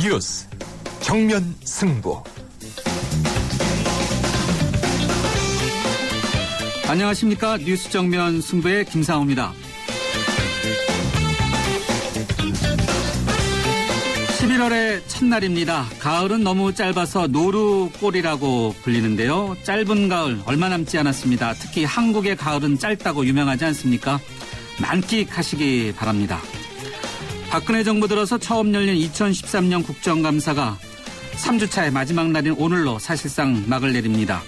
뉴스 정면 승부. 안녕하십니까. 뉴스 정면 승부의 김상우입니다. 11월의 첫날입니다. 가을은 너무 짧아서 노루꼴이라고 불리는데요. 짧은 가을 얼마 남지 않았습니다. 특히 한국의 가을은 짧다고 유명하지 않습니까? 만끽하시기 바랍니다. 박근혜 정부 들어서 처음 열린 2013년 국정감사가 3주차의 마지막 날인 오늘로 사실상 막을 내립니다.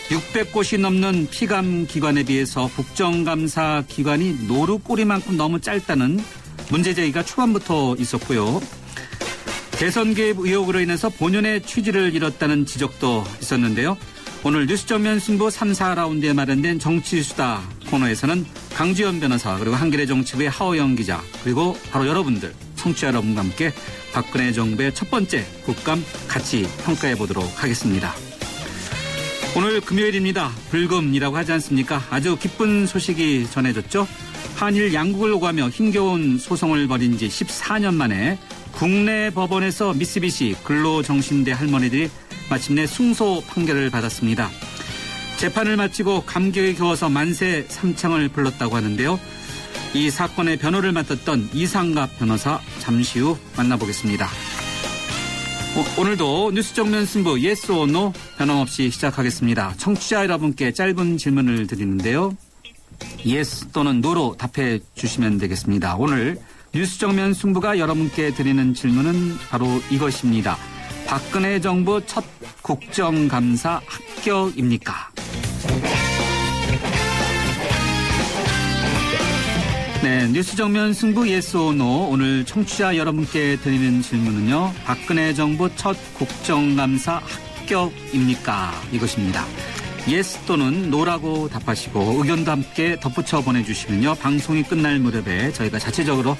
600곳이 넘는 피감 기관에 비해서 국정감사 기관이 노루꼬리만큼 너무 짧다는 문제제기가 초반부터 있었고요. 대선 개입 의혹으로 인해서 본연의 취지를 잃었다는 지적도 있었는데요. 오늘 뉴스 정면 승부 3, 4라운드에 마련된 정치수다 코너에서는 강주현 변호사 그리고 한겨레 정치부의 하호영 기자 그리고 바로 여러분들 청취자 여러분과 함께 박근혜 정부의 첫 번째 국감 같이 평가해 보도록 하겠습니다. 오늘 금요일입니다. 불금이라고 하지 않습니까? 아주 기쁜 소식이 전해졌죠. 한일 양국을 오가며 힘겨운 소송을 벌인 지 14년 만에 국내 법원에서 미쓰비시 근로정신대 할머니들이 마침내 승소 판결을 받았습니다. 재판을 마치고 감격에 겨워서 만세 삼창을 불렀다고 하는데요. 이 사건의 변호를 맡았던 이상갑 변호사 잠시 후 만나보겠습니다. 오늘도 뉴스 정면 승부 yes or no 변함없이 시작하겠습니다. 청취자 여러분께 짧은 질문을 드리는데요. yes 또는 no로 답해 주시면 되겠습니다. 오늘 뉴스 정면 승부가 여러분께 드리는 질문은 바로 이것입니다. 박근혜 정부 첫 국정감사 합격입니까? 네, 뉴스 정면 승부 yes or no. 오늘 청취자 여러분께 드리는 질문은요. 박근혜 정부 첫 국정감사 합격입니까? 이것입니다. yes 또는 no라고 답하시고 의견도 함께 덧붙여 보내주시면요. 방송이 끝날 무렵에 저희가 자체적으로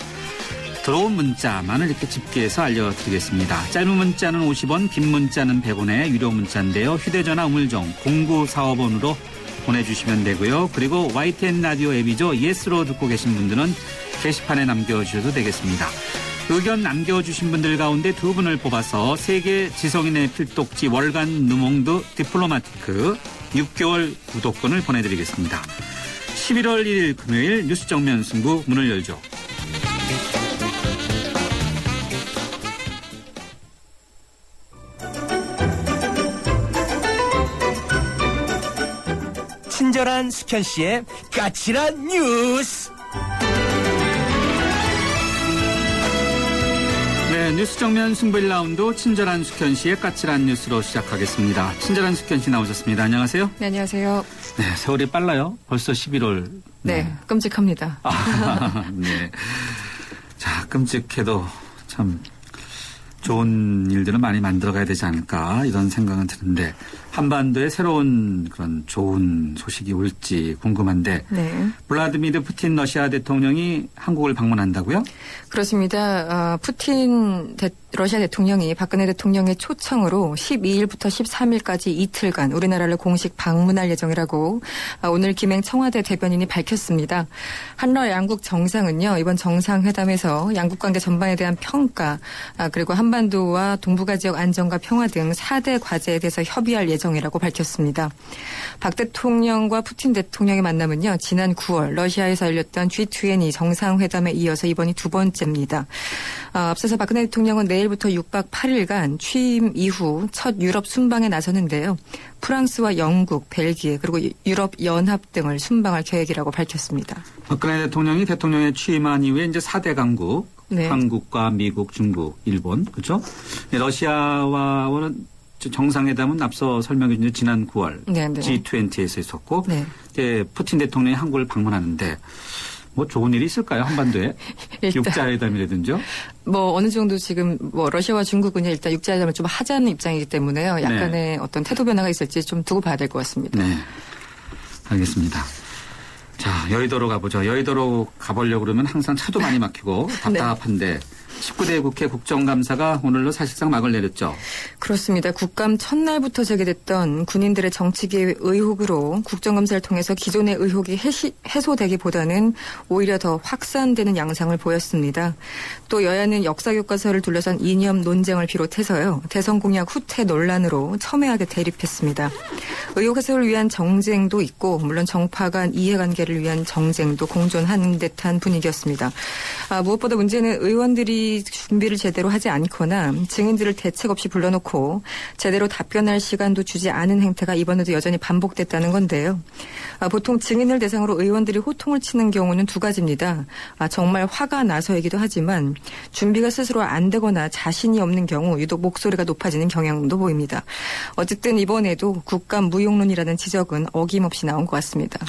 들어온 문자만을 이렇게 집계해서 알려드리겠습니다. 짧은 문자는 50원, 긴 문자는 100원의 유료 문자인데요. 휴대전화 우물정 0945번으로 보내주시면 되고요. 그리고 YTN 라디오 앱이죠. 예스로 듣고 계신 분들은 게시판에 남겨주셔도 되겠습니다. 의견 남겨주신 분들 가운데 두 분을 뽑아서 세계 지성인의 필독지 월간 누몽드 디플로마티크 6개월 구독권을 보내드리겠습니다. 11월 1일 금요일 뉴스 정면 승부 문을 열죠. 친절한 숙현 씨의 까칠한 뉴스. 네, 뉴스 정면 승부 1라운드 친절한 숙현 씨의 까칠한 뉴스로 시작하겠습니다. 친절한 숙현 씨 나오셨습니다. 안녕하세요. 네, 안녕하세요. 네, 세월이 빨라요. 벌써 11월. 네, 끔찍합니다. 네. 자, 끔찍해도 참 좋은 일들은 많이 만들어가야 되지 않을까 이런 생각은 드는데 한반도에 새로운 그런 좋은 소식이 올지 궁금한데 네. 블라디미르 푸틴 러시아 대통령이 한국을 방문한다고요? 그렇습니다. 푸틴 러시아 대통령이 박근혜 대통령의 초청으로 12일부터 13일까지 이틀간 우리나라를 공식 방문할 예정이라고 오늘 김행 청와대 대변인이 밝혔습니다. 한러 양국 정상은요. 이번 정상회담에서 양국 관계 전반에 대한 평가 그리고 한반도와 동북아 지역 안정과 평화 등 4대 과제에 대해서 협의할 예정이라고 밝혔습니다. 박 대통령과 푸틴 대통령의 만남은요. 지난 9월 러시아에서 열렸던 G20 정상회담에 이어서 이번이 두 번째입니다. 앞서서 박근혜 대통령은 내일부터 6박 8일간 취임 이후 첫 유럽 순방에 나서는데요. 프랑스와 영국, 벨기에 그리고 유럽연합 등을 순방할 계획이라고 밝혔습니다. 박근혜 대통령이 대통령에 취임한 이후에 이제 4대 강국, 네. 한국과 미국, 중국, 일본, 그렇죠? 러시아와는 정상회담은 앞서 설명해 준 지난 9월 네, 네. G20에서 있었고 네. 이제 푸틴 대통령이 한국을 방문하는데 뭐 좋은 일이 있을까요? 한반도에? 육자회담이라든지요? 뭐 어느 정도 지금 뭐 러시아와 중국은 일단 육자회담을 좀 하자는 입장이기 때문에요. 약간의 네. 어떤 태도 변화가 있을지 좀 두고 봐야 될 것 같습니다. 네. 알겠습니다. 자, 여의도로 가보죠. 여의도로 가보려고 그러면 항상 차도 많이 막히고 답답한데 19대 국회 국정감사가 오늘로 사실상 막을 내렸죠. 그렇습니다. 국감 첫날부터 제기됐던 군인들의 정치계의 의혹으로 국정감사를 통해서 기존의 의혹이 해소되기보다는 오히려 더 확산되는 양상을 보였습니다. 또 여야는 역사교과서를 둘러싼 이념 논쟁을 비롯해서요. 대선 공약 후퇴 논란으로 첨예하게 대립했습니다. 의혹 해소를 위한 정쟁도 있고 물론 정파 간 이해관계를 위한 정쟁도 공존하는 듯한 분위기였습니다. 무엇보다 문제는 의원들이 준비를 제대로 하지 않거나 증인들을 대책 없이 불러놓고 제대로 답변할 시간도 주지 않은 행태가 이번에도 여전히 반복됐다는 건데요. 보통 증인을 대상으로 의원들이 호통을 치는 경우는 두 가지입니다. 정말 화가 나서이기도 하지만 준비가 스스로 안 되거나 자신이 없는 경우 유독 목소리가 높아지는 경향도 보입니다. 어쨌든 이번에도 국감 무용론이라는 지적은 어김없이 나온 것 같습니다.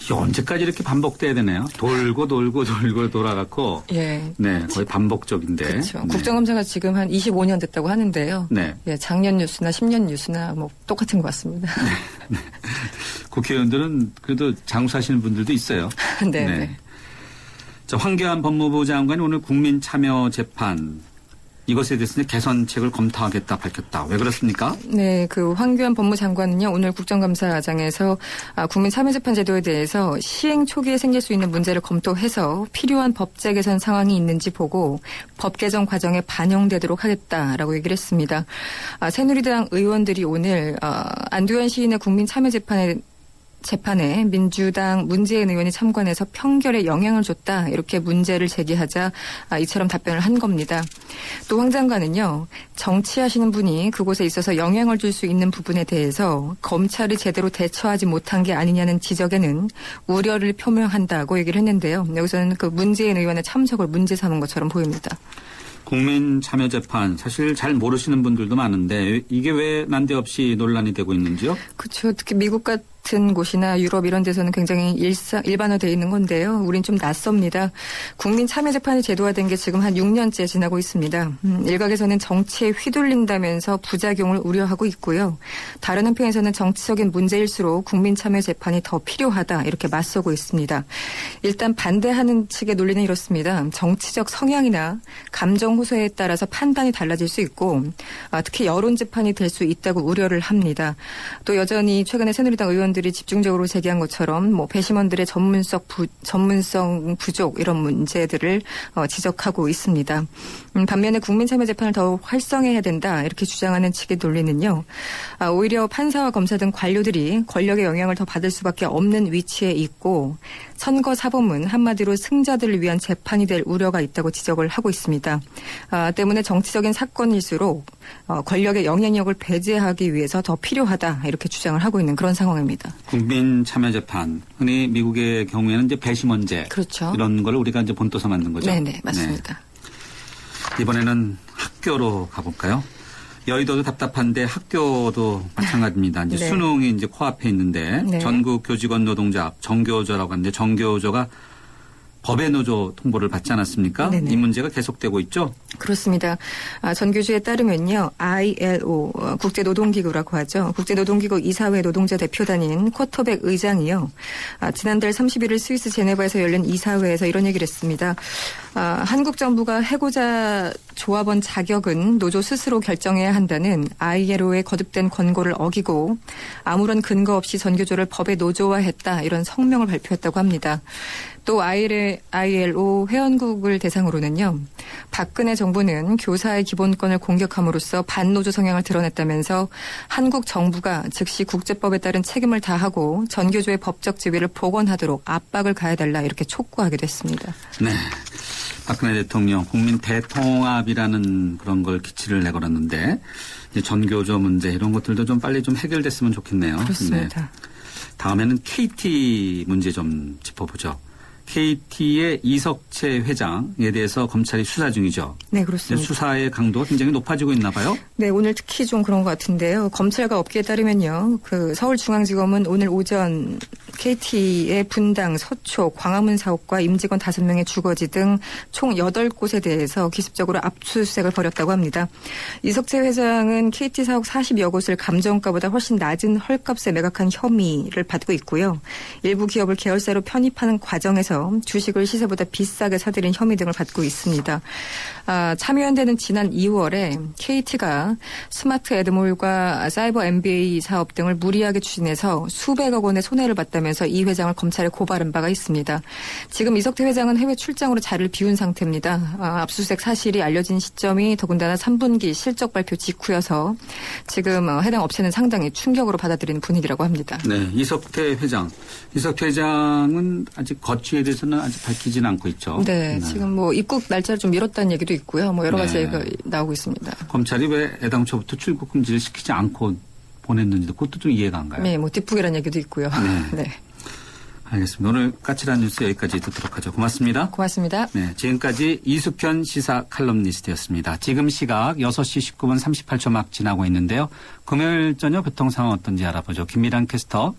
언제까지 이렇게 반복돼야 되나요? 돌고 돌아갖고 예. 네, 거의 반복적인데. 그렇죠. 네. 국정감사가 지금 한 25년 됐다고 하는데요. 네. 예, 작년 뉴스나 10년 뉴스나 뭐 똑같은 것 같습니다. 네. 국회의원들은 그래도 장수하시는 분들도 있어요. 네. 네. 자, 황교안 법무부 장관이 오늘 국민참여재판 이것에 대해서 개선책을 검토하겠다 밝혔다. 왜 그렇습니까? 네, 그 황교안 법무장관은요 오늘 국정감사장에서 국민참여재판 제도에 대해서 시행 초기에 생길 수 있는 문제를 검토해서 필요한 법제 개선 상황이 있는지 보고 법 개정 과정에 반영되도록 하겠다라고 얘기를 했습니다. 새누리당 의원들이 오늘 안두현 시인의 재판에 민주당 문재인 의원이 참관해서 평결에 영향을 줬다 이렇게 문제를 제기하자 이처럼 답변을 한 겁니다. 또 황 장관은요. 정치하시는 분이 그곳에 있어서 영향을 줄 수 있는 부분에 대해서 검찰이 제대로 대처하지 못한 게 아니냐는 지적에는 우려를 표명한다고 얘기를 했는데요. 여기서는 그 문재인 의원의 참석을 문제 삼은 것처럼 보입니다. 국민참여재판 사실 잘 모르시는 분들도 많은데 이게 왜 난데없이 논란이 되고 있는지요? 그렇죠. 특히 미국 같은 곳이나 유럽 이런 데서는 굉장히 일반화되어 있는 건데요. 우린 좀 낯섭니다. 국민참여재판이 제도화된 게 지금 한 6년째 지나고 있습니다. 일각에서는 정치에 휘둘린다면서 부작용을 우려하고 있고요. 다른 한편에서는 정치적인 문제일수록 국민참여재판이 더 필요하다 이렇게 맞서고 있습니다. 일단 반대하는 측의 논리는 이렇습니다. 정치적 성향이나 감정 호소에 따라서 판단이 달라질 수 있고 특히 여론재판이 될 수 있다고 우려를 합니다. 또 여전히 최근에 새누리당 의원들이 집중적으로 제기한 것처럼 뭐 배심원들의 전문성 부족 이런 문제들을 지적하고 있습니다. 반면에 국민참여재판을 더 활성화해야 된다 이렇게 주장하는 측의 논리는요. 오히려 판사와 검사 등 관료들이 권력의 영향을 더 받을 수밖에 없는 위치에 있고 선거 사범은 한마디로 승자들을 위한 재판이 될 우려가 있다고 지적을 하고 있습니다. 때문에 정치적인 사건일수록 권력의 영향력을 배제하기 위해서 더 필요하다 이렇게 주장을 하고 있는 그런 상황입니다. 국민참여재판 흔히 미국의 경우에는 이제 배심원제 그렇죠. 이런 걸 우리가 이제 본떠서 만든 거죠. 네네 맞습니다. 네. 이번에는 학교로 가볼까요? 여의도도 답답한데 학교도 마찬가지입니다. 이제 네. 수능이 이제 코앞에 있는데 네. 전국 교직원 노동조합 정교조라고 하는데 정교조가 법의 노조 통보를 받지 않았습니까? 네네. 이 문제가 계속되고 있죠? 그렇습니다. 전교조에 따르면요. ILO 국제노동기구라고 하죠. 국제노동기구 이사회 노동자 대표단인 쿼터백 의장이요. 지난달 31일 스위스 제네바에서 열린 이사회에서 이런 얘기를 했습니다. 한국 정부가 해고자 조합원 자격은 노조 스스로 결정해야 한다는 ILO의 거듭된 권고를 어기고 아무런 근거 없이 전교조를 법에 노조화했다 이런 성명을 발표했다고 합니다. 또 ILO 회원국을 대상으로는요. 박근혜 정부는 교사의 기본권을 공격함으로써 반노조 성향을 드러냈다면서 한국 정부가 즉시 국제법에 따른 책임을 다하고 전교조의 법적 지위를 복원하도록 압박을 가해달라 이렇게 촉구하기도 했습니다. 네. 박근혜 대통령 국민 대통합이라는 그런 걸 기치를 내걸었는데 이제 전교조 문제 이런 것들도 좀 빨리 좀 해결됐으면 좋겠네요. 그렇습니다. 네. 다음에는 KT 문제 좀 짚어보죠. KT의 이석채 회장에 대해서 검찰이 수사 중이죠. 네, 그렇습니다. 수사의 강도가 굉장히 높아지고 있나 봐요. 네, 오늘 특히 좀 그런 것 같은데요. 검찰과 업계에 따르면요. 그 서울중앙지검은 오늘 오전 KT의 분당, 서초, 광화문 사옥과 임직원 5명의 주거지 등 총 8곳에 대해서 기습적으로 압수수색을 벌였다고 합니다. 이석채 회장은 KT 사옥 40여 곳을 감정가보다 훨씬 낮은 헐값에 매각한 혐의를 받고 있고요. 일부 기업을 계열사로 편입하는 과정에서 통해서 주식을 시세보다 비싸게 사들인 혐의 등을 받고 있습니다. 참여연대는 지난 2월에 KT가 스마트 에드몰과 사이버 MBA 사업 등을 무리하게 추진해서 수백억 원의 손해를 봤다면서 이 회장을 검찰에 고발한 바가 있습니다. 지금 이석태 회장은 해외 출장으로 자리를 비운 상태입니다. 압수수색 사실이 알려진 시점이 더군다나 3분기 실적 발표 직후여서 지금 해당 업체는 상당히 충격으로 받아들이는 분위기라고 합니다. 네, 이석태 회장은 아직 거취에 대해서는 아직 밝히지는 않고 있죠. 네, 지금 뭐 입국 날짜를 좀 미뤘다는 얘기도 있고요. 뭐 여러 가지 얘기가 나오고 있습니다. 검찰이 왜 애당초부터 출국 금지를 시키지 않고 보냈는지도 그것도 좀 이해가 안 가요. 네, 뭐 뒷북이라는 얘기도 있고요. 네. 알겠습니다. 오늘 까칠한 뉴스 여기까지 듣도록 하죠. 고맙습니다. 고맙습니다. 네, 지금까지 이숙현 시사 칼럼니스트였습니다. 지금 시각 6시 19분 38초 막 지나고 있는데요. 금요일 저녁 교통 상황 어떤지 알아보죠. 김미란 캐스터.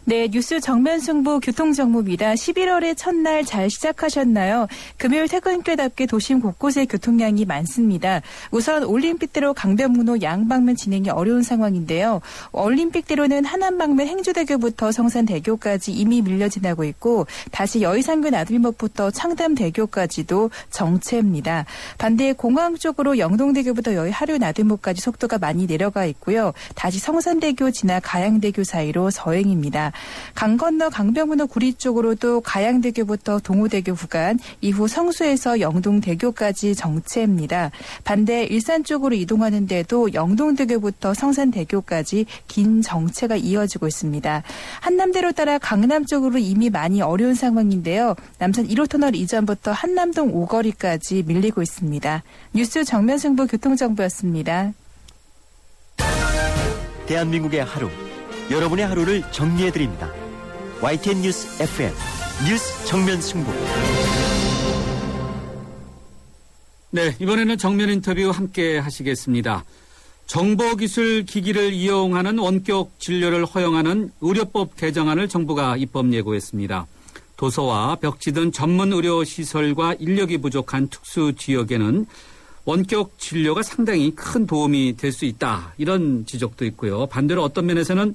네, 뉴스 정면 승부 교통정보입니다. 11월의 첫날 잘 시작하셨나요? 금요일 퇴근길답게 도심 곳곳에 교통량이 많습니다. 우선 올림픽대로 강변북로 양방면 진행이 어려운 상황인데요. 올림픽대로는 하남방면 행주대교부터 성산대교까지 이미 밀려 지나고 있고 다시 여의상교 나들목부터 창담대교까지도 정체입니다. 반대 공항 쪽으로 영동대교부터 여의 하류 나들목까지 속도가 많이 내려가 있고요. 다시 성산대교 지나 가양대교 사이로 서행입니다. 강 건너 강변북로 구리 쪽으로도 가양대교부터 동호대교 구간, 이후 성수에서 영동대교까지 정체입니다. 반대 일산 쪽으로 이동하는 데도 영동대교부터 성산대교까지 긴 정체가 이어지고 있습니다. 한남대로 따라 강남 쪽으로 이미 많이 어려운 상황인데요. 남산 1호 터널 이전부터 한남동 오거리까지 밀리고 있습니다. 뉴스 정면승부 교통정보였습니다. 대한민국의 하루, 여러분의 하루를 정리해드립니다. YTN 뉴스 FM 뉴스 정면 승부. 네, 이번에는 정면 인터뷰 함께 하시겠습니다. 정보기술 기기를 이용하는 원격 진료를 허용하는 의료법 개정안을 정부가 입법 예고했습니다. 도서와 벽지 등 전문 의료시설과 인력이 부족한 특수 지역에는 원격 진료가 상당히 큰 도움이 될 수 있다. 이런 지적도 있고요. 반대로 어떤 면에서는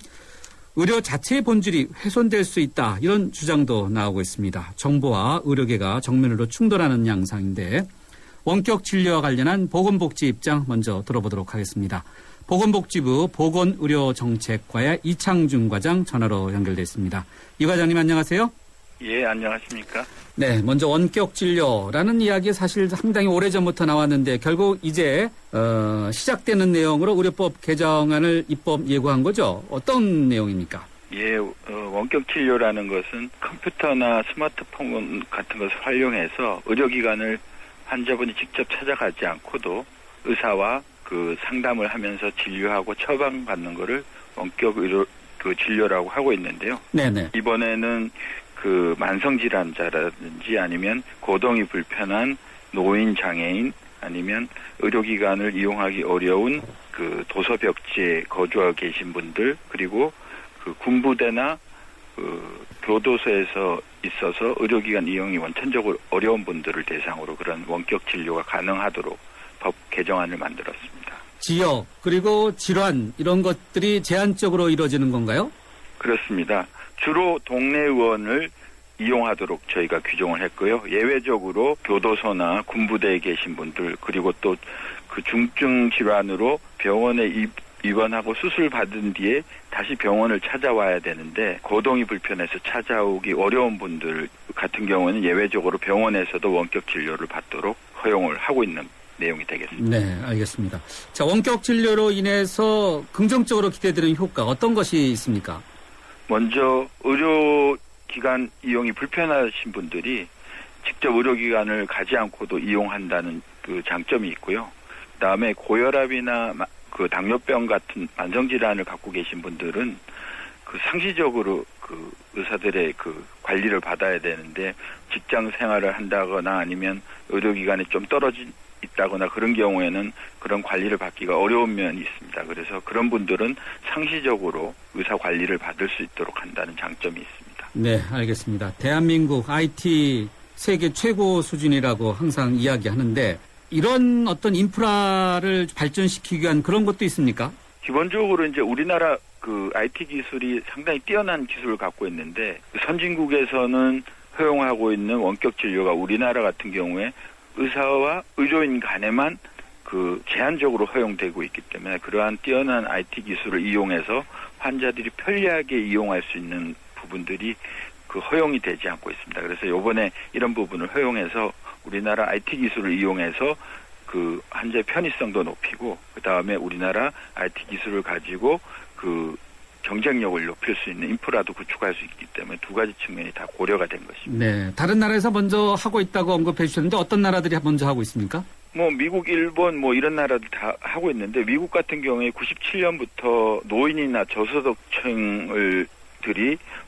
의료 자체의 본질이 훼손될 수 있다. 이런 주장도 나오고 있습니다. 정부와 의료계가 정면으로 충돌하는 양상인데 원격 진료와 관련한 보건복지 입장 먼저 들어보도록 하겠습니다. 보건복지부 보건의료정책과의 이창준 과장 전화로 연결돼 있습니다. 이 과장님 안녕하세요. 예, 안녕하십니까. 네, 먼저 원격 진료라는 이야기 사실 상당히 오래전부터 나왔는데 결국 이제 시작되는 내용으로 의료법 개정안을 입법 예고한 거죠. 어떤 내용입니까? 예, 원격 진료라는 것은 컴퓨터나 스마트폰 같은 것을 활용해서 의료기관을 환자분이 직접 찾아가지 않고도 의사와 그 상담을 하면서 진료하고 처방받는 거를 원격 의료 진료라고 하고 있는데요. 네네. 이번에는 그 만성질환자라든지 아니면 거동이 불편한 노인, 장애인 아니면 의료기관을 이용하기 어려운 그 도서벽지에 거주하고 계신 분들 그리고 그 군부대나 그 교도소에서 있어서 의료기관 이용이 원천적으로 어려운 분들을 대상으로 그런 원격 진료가 가능하도록 법 개정안을 만들었습니다. 지역 그리고 질환 이런 것들이 제한적으로 이루어지는 건가요? 그렇습니다. 주로 동네 의원을 이용하도록 저희가 규정을 했고요. 예외적으로 교도소나 군부대에 계신 분들 그리고 또 그 중증 질환으로 병원에 입원하고 수술 받은 뒤에 다시 병원을 찾아와야 되는데 거동이 불편해서 찾아오기 어려운 분들 같은 경우는 예외적으로 병원에서도 원격 진료를 받도록 허용을 하고 있는 내용이 되겠습니다. 네, 알겠습니다. 자, 원격 진료로 인해서 긍정적으로 기대되는 효과 어떤 것이 있습니까? 먼저 의료기관 이용이 불편하신 분들이 직접 의료기관을 가지 않고도 이용한다는 그 장점이 있고요. 그다음에 고혈압이나 그 당뇨병 같은 만성질환을 갖고 계신 분들은 그 상시적으로 그 의사들의 그 관리를 받아야 되는데 직장 생활을 한다거나 아니면 의료기관에 좀 떨어진 있다거나 그런 경우에는 그런 관리를 받기가 어려운 면이 있습니다. 그래서 그런 분들은 상시적으로 의사 관리를 받을 수 있도록 한다는 장점이 있습니다. 네, 알겠습니다. 대한민국 IT 세계 최고 수준이라고 항상 이야기하는데 이런 어떤 인프라를 발전시키기 위한 그런 것도 있습니까? 기본적으로 이제 우리나라 그 IT 기술이 상당히 뛰어난 기술을 갖고 있는데 선진국에서는 허용하고 있는 원격 진료가 우리나라 같은 경우에 의사와 의료인 간에만 그 제한적으로 허용되고 있기 때문에 그러한 뛰어난 IT 기술을 이용해서 환자들이 편리하게 이용할 수 있는 부분들이 그 허용이 되지 않고 있습니다. 그래서 이번에 이런 부분을 허용해서 우리나라 IT 기술을 이용해서 그 환자의 편의성도 높이고 그 다음에 우리나라 IT 기술을 가지고 그 경쟁력을 높일 수 있는 인프라도 구축할 수 있기 때문에 두 가지 측면이 다 고려가 된 것입니다. 네. 다른 나라에서 먼저 하고 있다고 언급해 주셨는데 어떤 나라들이 먼저 하고 있습니까? 뭐 미국, 일본 뭐 이런 나라들 다 하고 있는데 미국 같은 경우에 97년부터 노인이나 저소득층들이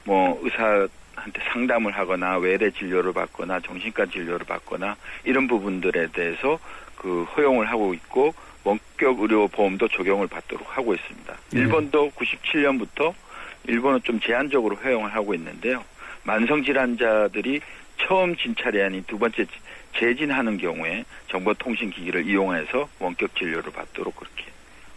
뭐 의사한테 상담을 하거나 외래 진료를 받거나 정신과 진료를 받거나 이런 부분들에 대해서 그 허용을 하고 있고 원격 의료 보험도 적용을 받도록 하고 있습니다. 일본도 97년부터 일본은 좀 제한적으로 허용을 하고 있는데요. 만성 질환자들이 처음 진찰이 아닌 두 번째 재진하는 경우에 정보통신기기를 이용해서 원격 진료를 받도록 그렇게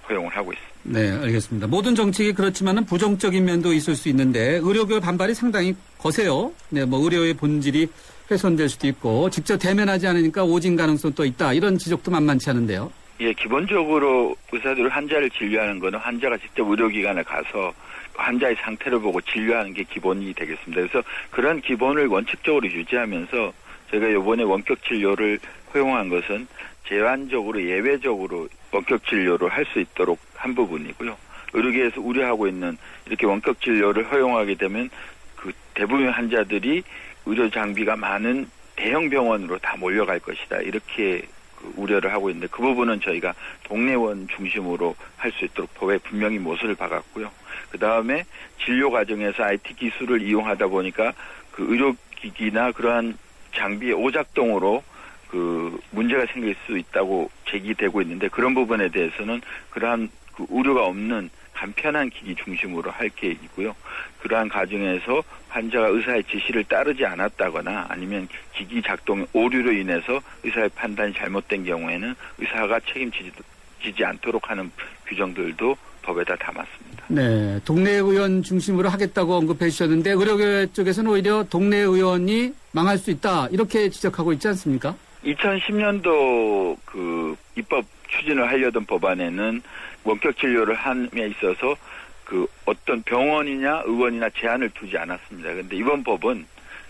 허용을 하고 있습니다. 네, 알겠습니다. 모든 정책이 그렇지만은 부정적인 면도 있을 수 있는데 의료계 반발이 상당히 거세요. 네, 뭐 의료의 본질이 훼손될 수도 있고 직접 대면하지 않으니까 오진 가능성도 있다. 이런 지적도 만만치 않은데요. 예, 기본적으로 의사들 환자를 진료하는 거는 환자가 직접 의료기관에 가서 환자의 상태를 보고 진료하는 게 기본이 되겠습니다. 그래서 그런 기본을 원칙적으로 유지하면서 저희가 이번에 원격 진료를 허용한 것은 제한적으로 예외적으로 원격 진료를 할 수 있도록 한 부분이고요. 의료계에서 우려하고 있는 이렇게 원격 진료를 허용하게 되면 그 대부분 환자들이 의료 장비가 많은 대형 병원으로 다 몰려갈 것이다. 이렇게 그 우려를 하고 있는데 그 부분은 저희가 동네원 중심으로 할 수 있도록 법에 분명히 못을 박았고요. 그 다음에 진료 과정에서 IT 기술을 이용하다 보니까 그 의료기기나 그러한 장비의 오작동으로 그 문제가 생길 수 있다고 제기되고 있는데 그런 부분에 대해서는 그러한 그 우려가 없는 간편한 기기 중심으로 할 계획이고요. 그러한 과정에서 환자가 의사의 지시를 따르지 않았다거나 아니면 기기 작동 오류로 인해서 의사의 판단이 잘못된 경우에는 의사가 책임지지 않도록 하는 규정들도 법에다 담았습니다. 네, 동네 의원 중심으로 하겠다고 언급해 주셨는데 의료계 쪽에서는 오히려 동네 의원이 망할 수 있다 이렇게 지적하고 있지 않습니까? 2010년도 그 입법 추진을 하려던 법안에는 원격 진료를 함에 있어서 그 어떤 병원이냐 의원이나 제한을 두지 않았습니다. 그런데 이번 법은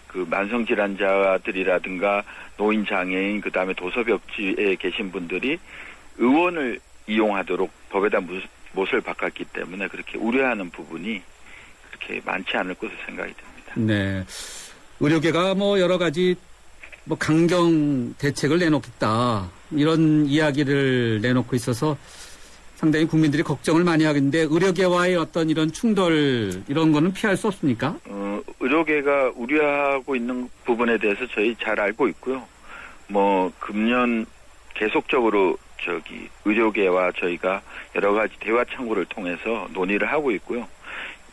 그 만성 질환자들이라든가 노인 장애인 그다음에 도서벽지에 계신 분들이 의원을 이용하도록 법에다 못을 박았기 때문에 그렇게 우려하는 부분이 그렇게 많지 않을 것으로 생각이 됩니다. 네, 의료계가 뭐 여러 가지 뭐 강경 대책을 내놓겠다 이런 이야기를 내놓고 있어서 상당히 국민들이 걱정을 많이 하겠는데 의료계와의 어떤 이런 충돌 이런 거는 피할 수 없습니까? 의료계가 우려하고 있는 부분에 대해서 저희 잘 알고 있고요. 뭐 금년 계속적으로 의료계와 저희가 여러 가지 대화 창구를 통해서 논의를 하고 있고요.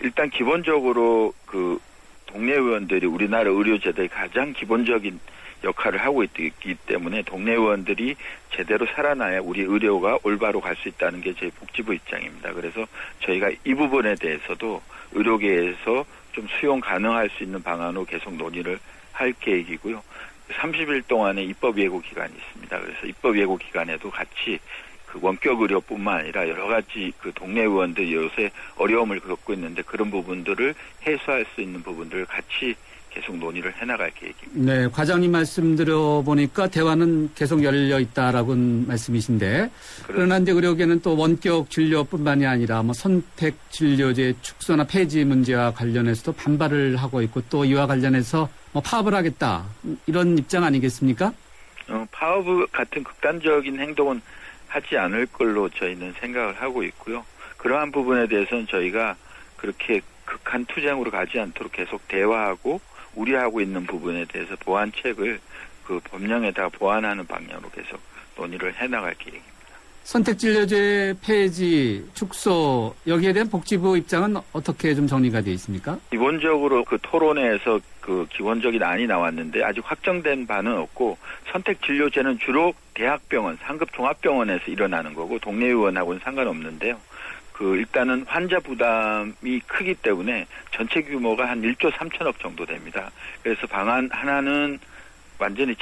일단 기본적으로 그 동네 의원들이 우리나라 의료제도의 가장 기본적인 역할을 하고 있기 때문에 동네 의원들이 제대로 살아나야 우리 의료가 올바로 갈 수 있다는 게 저희 복지부 입장입니다. 그래서 저희가 이 부분에 대해서도 의료계에서 좀 수용 가능할 수 있는 방안으로 계속 논의를 할 계획이고요. 30일 동안의 입법 예고 기간이 있습니다. 그래서 입법 예고 기간에도 같이 그 원격 의료뿐만 아니라 여러 가지 그 동네 의원들이 요새 어려움을 겪고 있는데 그런 부분들을 해소할 수 있는 부분들을 같이 계속 논의를 해나갈 계획입니다. 네, 과장님 말씀 들어보니까 대화는 계속 열려 있다라고 말씀이신데 그러나 이제 의료계는 또 원격 진료뿐만이 아니라 뭐 선택 진료제 축소나 폐지 문제와 관련해서도 반발을 하고 있고 또 이와 관련해서 뭐 파업을 하겠다 이런 입장 아니겠습니까? 파업 같은 극단적인 행동은 하지 않을 걸로 저희는 생각을 하고 있고요. 그러한 부분에 대해서는 저희가 그렇게 극한 투쟁으로 가지 않도록 계속 대화하고 우려하고 있는 부분에 대해서 보완책을 그 법령에다가 보완하는 방향으로 계속 논의를 해나갈 계획입니다. 선택진료제 폐지, 축소 여기에 대한 복지부 입장은 어떻게 좀 정리가 되어 있습니까? 기본적으로 그 토론회에서 그 기본적인 안이 나왔는데 아직 확정된 바는 없고 선택진료제는 주로 대학병원, 상급 종합병원에서 일어나는 거고 동네 의원하고는 상관없는데요. 일단은 환자 부담이 크기 때문에 전체 규모가 한 1조 3천억 정도 됩니다. 그래서 방안 하나는 완전히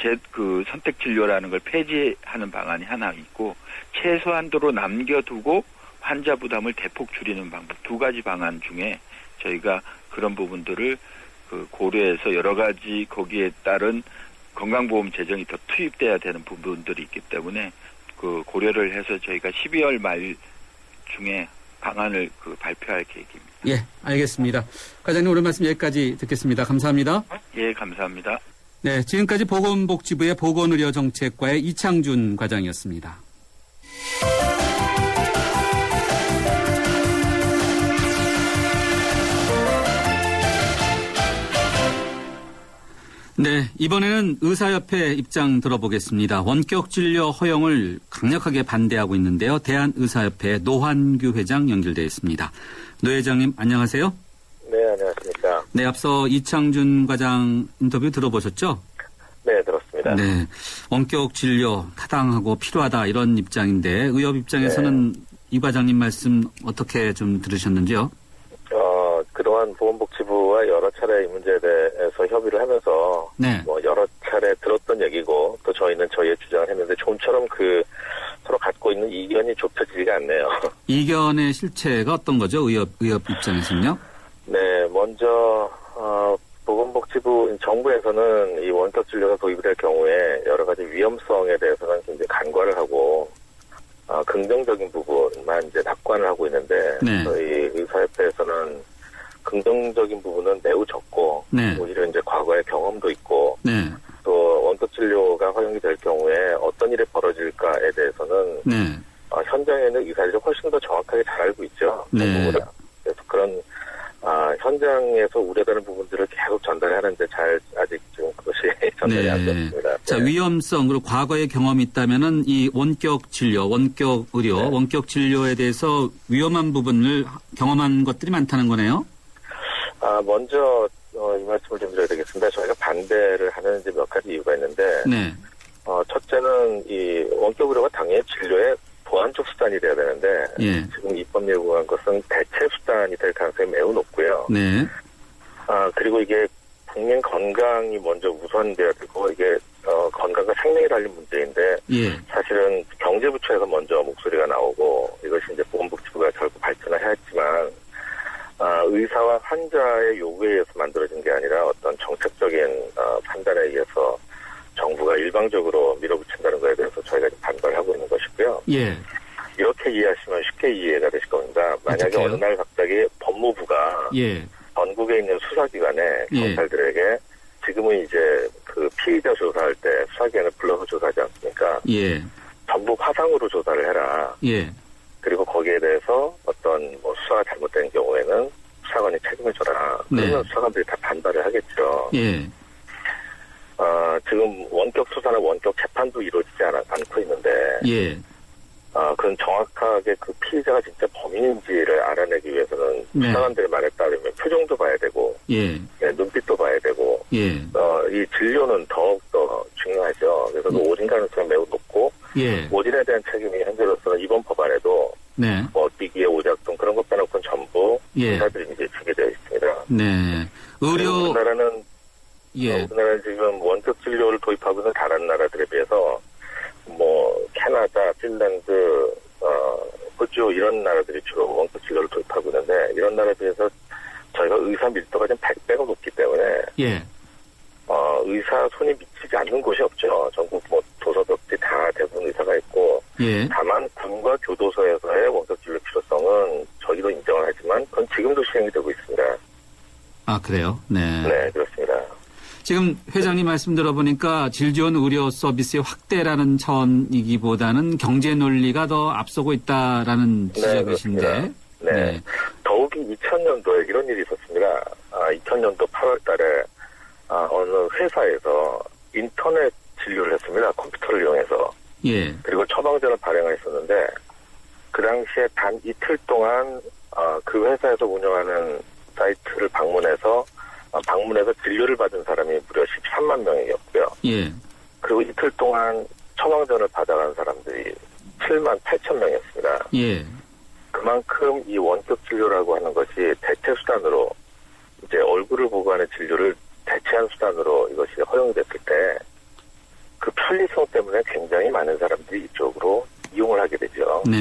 선택 진료라는 걸 폐지하는 방안이 하나 있고, 최소한도로 남겨두고 환자 부담을 대폭 줄이는 방법, 두 가지 방안 중에 저희가 그런 부분들을 고려해서 여러 가지 거기에 따른 건강보험 재정이 더 투입돼야 되는 부분들이 있기 때문에 고려를 해서 저희가 12월 말 중에 방안을 발표할 계획입니다. 예, 알겠습니다. 과장님 오늘 말씀 여기까지 듣겠습니다. 감사합니다. 예, 감사합니다. 네, 지금까지 보건복지부의 보건의료정책과의 이창준 과장이었습니다. 네, 이번에는 의사협회 입장 들어보겠습니다. 원격 진료 허용을 강력하게 반대하고 있는데요. 대한의사협회 노환규 회장 연결되어 있습니다. 노 회장님 안녕하세요. 네, 안녕하십니까. 네, 앞서 이창준 과장 인터뷰 들어보셨죠? 네, 들었습니다. 네, 원격 진료 타당하고 필요하다 이런 입장인데 의협 입장에서는 이 과장님 말씀 어떻게 좀 들으셨는지요? 그동안 보건복지부와 여러 차례 이 문제에 대해서 협의를 하면서 네. 여러 차례 들었던 얘기고 또 저희는 저희의 주장을 했는데 좀처럼 서로 갖고 있는 이견이 좁혀지지가 않네요. 이견의 실체가 어떤 거죠? 의협 입장에서는요? 네, 먼저 보건복지부 정부에서는 이 원격 진료가 도입이 될 경우에 여러 가지 위험성에 대해서는 굉장히 간과를 하고 긍정적인 부분만 이제 낙관을 하고 있는데 네. 저희 의사협회에서는 긍정적인 부분은 매우 적고 네. 오히려 이제 과거의 경험도 있고 네. 또 원격 진료가 허용이 될 경우에 어떤 일이 벌어질까에 대해서는 네. 현장에는 의사들이 훨씬 더 정확하게 잘 알고 있죠. 네. 정부보다. 그래서 그런 현장에서 우려되는 부분들을 계속 전달하는데 아직 지금 그것이 전달이 안 됐습니다. 자, 네. 위험성 그리고 과거의 경험이 있다면은 이 원격 진료, 원격 의료, 네. 원격 진료에 대해서 위험한 부분을 경험한 것들이 많다는 거네요. 먼저 이 말씀을 좀 드려야 되겠습니다. 저희가 반대를 하는 이제 몇 가지 이유가 있는데, 네. 첫째는 이 원격 의료가 당연히 진료의 보완적 수단이 돼야 되는데, 예. 지금 입법 예고한 것은 대체 수단이 될 가능성이 매우 높고요. 네. 그리고 이게 국민 건강이 먼저 우선돼야 되고 이게 건강과 생명이 달린 문제인데, 예. 사실은 경제부처에서 먼저 목소리가 나오고 이것이 이제 보건복지부가 결국 발전을 해야 했지만. 의사와 환자의 요구에 의해서 만들어진 게 아니라 어떤 정책적인 판단에 의해서 정부가 일방적으로 밀어붙인다는 것에 대해서 저희가 반발을 하고 있는 것이고요. 예. 이렇게 이해하시면 쉽게 이해가 되실 겁니다. 만약에 어떡해요? 어느 날 갑자기 법무부가 예. 전국에 있는 수사기관에 예. 경찰들에게 지금은 이제 피의자 조사할 때 수사기관을 불러서 조사하지 않습니까? 예. 전부 화상으로 조사를 해라. 예. 그리고 거기에 대해서 어떤 수사가 잘못된 경우에는 수사관이 책임을 져라. 그러면 네. 수사관들이 다 반발을 하겠죠. 예. 지금 원격 수사나 원격 재판도 이루어지지 않고 있는데, 예. 그건 정확하게 그 피의자가 진짜 범인인지를 알아내기 위해서는 네. 수사관들의 말에 따르면 표정도 봐야 되고, 예. 눈빛도 봐야 되고, 예. 이 진료는 더욱더 중요하죠. 그래서 그 오진 가능성이 매우 높고, 예. 오진에 대한 책임이 현재로서는 이번 법안에도 네. 기기의 오작동 그런 것 빼놓고는 전부 예. 의사들이 이제 지게 되어 있습니다. 네. 의료 우리나라는 예. 우리나라는 지금 원격 진료를 도입하고 있는 다른 나라들에 비해서 캐나다, 핀란드, 호주 이런 나라들이 주로 원격 진료를 도입하고 있는데 이런 나라에 비해서 저희가 의사 밀도가 좀 100배가 높기 때문에 예. 의사 손이 미치지 않는 곳이 없죠. 전국 도서벽지 다 대부분 의사가 있고 예. 다만 군과 교도소에서의 원격 진료 필요성은 저희도 인정을 하지만 그건 지금도 시행이 되고 있습니다. 아, 그래요? 네. 네, 그렇습니다. 지금 회장님 말씀 들어보니까 질 좋은 의료 서비스의 확대라는 차원이기보다는 경제 논리가 더 앞서고 있다라는 지적이신데. 그렇습니다. 네. 더욱이 2000년도에 이런 일이 있었습니다. 2000년도 8월 달에 어느 회사에서 인터넷 진료를 했습니다. 컴퓨터를 이용해서. 예. 그리고 처방전을 발행했었는데 그 당시에 단 이틀 동안 그 회사에서 운영하는 사이트를 방문해서 진료를 받은 사람이 무려 13만 명이었고요. 예. 그리고 이틀 동안 처방전을 받아간 사람들이 7만 8천 명이었습니다. 예. 그 그만큼 이 원격 진료라고 하는 것이 대체 수단으로 이제 얼굴을 보고 하는 진료를 대체한 수단으로 이것이 허용이 됐을 때 그 편리성 때문에 굉장히 많은 사람들이 이쪽으로 이용을 하게 되죠. 네.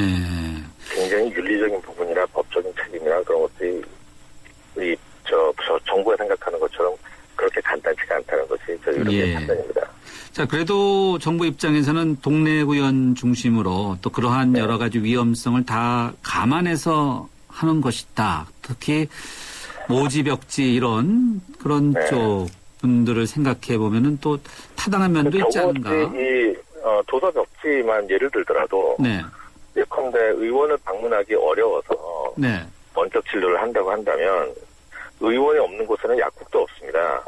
굉장히 윤리적인 부분이나 법적인 책임이나 그런 것들이 저 정부가 생각하는 것처럼 그렇게 간단치가 않다는 것이 저희 의료계의 판단입니다. 자, 그래도 정부 입장에서는 동네 의원 중심으로 또 그러한 여러 가지 위험성을 다 감안해서 하는 것이다. 특히 모지벽지 이런 그런 쪽 분들을 생각해 보면은 또 타당한 면도 있지 않은가. 이 도서벽지만 예를 들더라도 예컨대 의원을 방문하기 어려워서 원격 진료를 한다고 한다면 의원이 없는 곳에는 약국도 없습니다.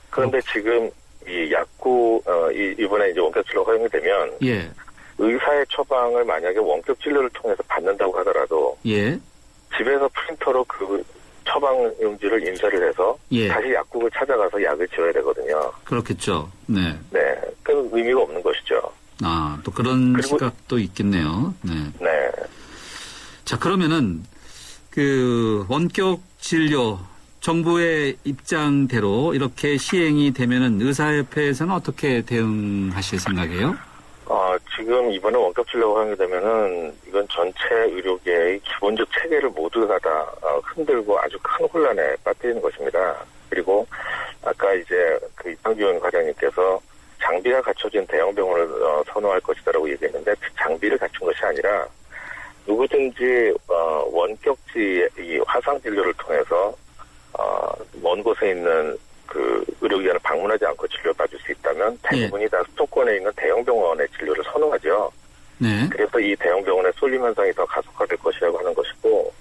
그런데 지금 이 약국 이번에 이제 원격 진료 허용이 되면 의사의 처방을 만약에 원격 진료를 통해서 받는다고 하더라도 집에서 프린터로 그 처방용지를 인쇄를 해서 다시 약국을 찾아가서 약을 지어야 되거든요. 그렇겠죠. 네. 네. 그 의미가 없는 것이죠. 아, 또 그런 시각도 있겠네요. 네. 자, 그러면은 그 원격 진료 정부의 입장대로 이렇게 시행이 되면은 의사협회에서는 어떻게 대응하실 생각이에요? 지금 이번에 원격 진료가 허용이 되면은 이건 전체 의료계의 기본적 체계를 모두가 다 흔들고 아주 큰 혼란에 빠뜨리는 것입니다. 그리고 아까 이제 그 이상규 과장님께서 장비가 갖춰진 대형 병원을 선호할 것이다라고 얘기했는데 그 장비를 갖춘 것이 아니라 누구든지 원격지 이 화상 진료를 통해서 먼 곳에 있는 그 의료기관을 방문하지 않고 치료받을 수 있다면 대부분이 다 수도권에 있는 대형 병원의 진료를 선호하죠. 그래서 이 대형 병원의 쏠림 현상이 더 가속화될 것이라고 하는 것이고,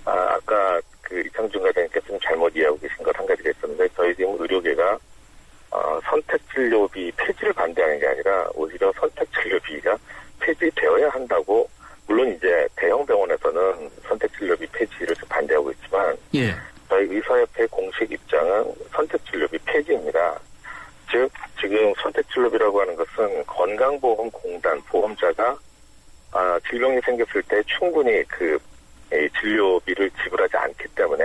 아까 그 이창준 과장님께서 좀 잘못 이해하고 계신 것 한 가지가 있었는데, 저희 지금 의료계가 선택진료비 폐지를 반대하는 게 아니라 오히려 선택진료비가 폐지되어야 한다고, 물론 이제 대형 병원에서는 선택진료비 폐지를 반대하고 있지만 저희 의사협회 공식 입장은 선택진료비 폐지입니다. 즉 지금 선택진료비라고 하는 것은 건강보험공단 보험자가 질병이 생겼을 때 충분히 그 진료비를 지불하지 않기 때문에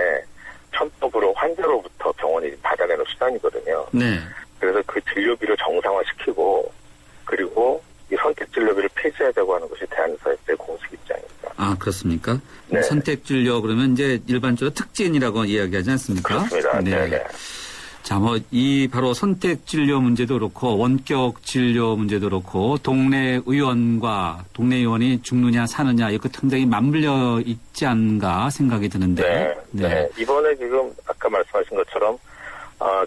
편법으로 환자로부터 병원이 받아내는 수단이거든요. 그래서 그 진료비를 정상화시키고 그리고 이 선택진료비를 폐지하자고 하는 것이 대한의사협회 공식 입장입니다. 아, 그렇습니까? 선택진료 그러면 이제 일반적으로 특진이라고 이야기하지 않습니까? 그렇습니다. 네. 자, 이 바로 선택진료 문제도 그렇고 원격 진료 문제도 그렇고 동네 의원과 동네 의원이 죽느냐 사느냐 이렇게 굉장히 맞물려 있지 않은가 생각이 드는데. 이번에 지금 아까 말씀하신 것처럼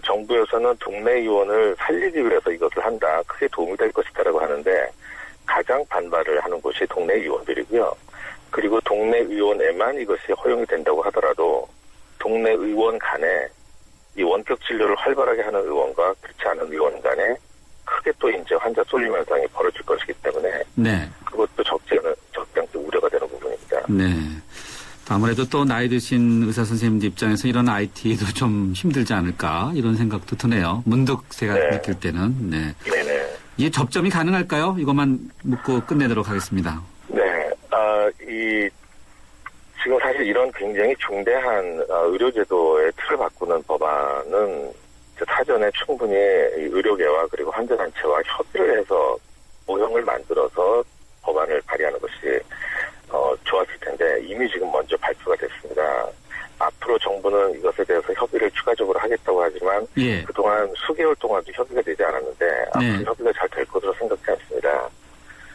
정부에서는 동네 의원을 살리기 위해서 이것을 한다. 크게 도움이 될 것이다라고 하는데 가장 반발을 하는 곳이 동네 의원들이고요. 그리고 동네 의원에만 이것이 허용이 된다고 하더라도 동네 의원 간에 이 원격 진료를 활발하게 하는 의원과 그렇지 않은 의원 간에 크게 또 이제 환자 쏠림 현상이 벌어질 것이기 때문에 그것도 적지 않게 우려가 되는 부분입니다. 아무래도 또 나이 드신 의사 선생님들 입장에서 이런 IT도 좀 힘들지 않을까 이런 생각도 드네요. 문득 제가 느낄 때는. 이게 접점이 가능할까요? 이것만 묻고 끝내도록 하겠습니다. 지금 사실 이런 굉장히 중대한 의료제도의 틀을 바꾸는 법안은 사전에 충분히 의료계와 그리고 환자단체와 협의를 해서 모형을 만들어서 법안을 발의하는 것이 좋았을 텐데 이미 지금 먼저 발표가 됐습니다. 앞으로 정부는 이것에 대해서 협의를 추가적으로 하겠다고 하지만 그동안 수개월 동안도 협의가 되지 않았는데 앞으로 협의가 잘 될 것으로 생각지 않습니다.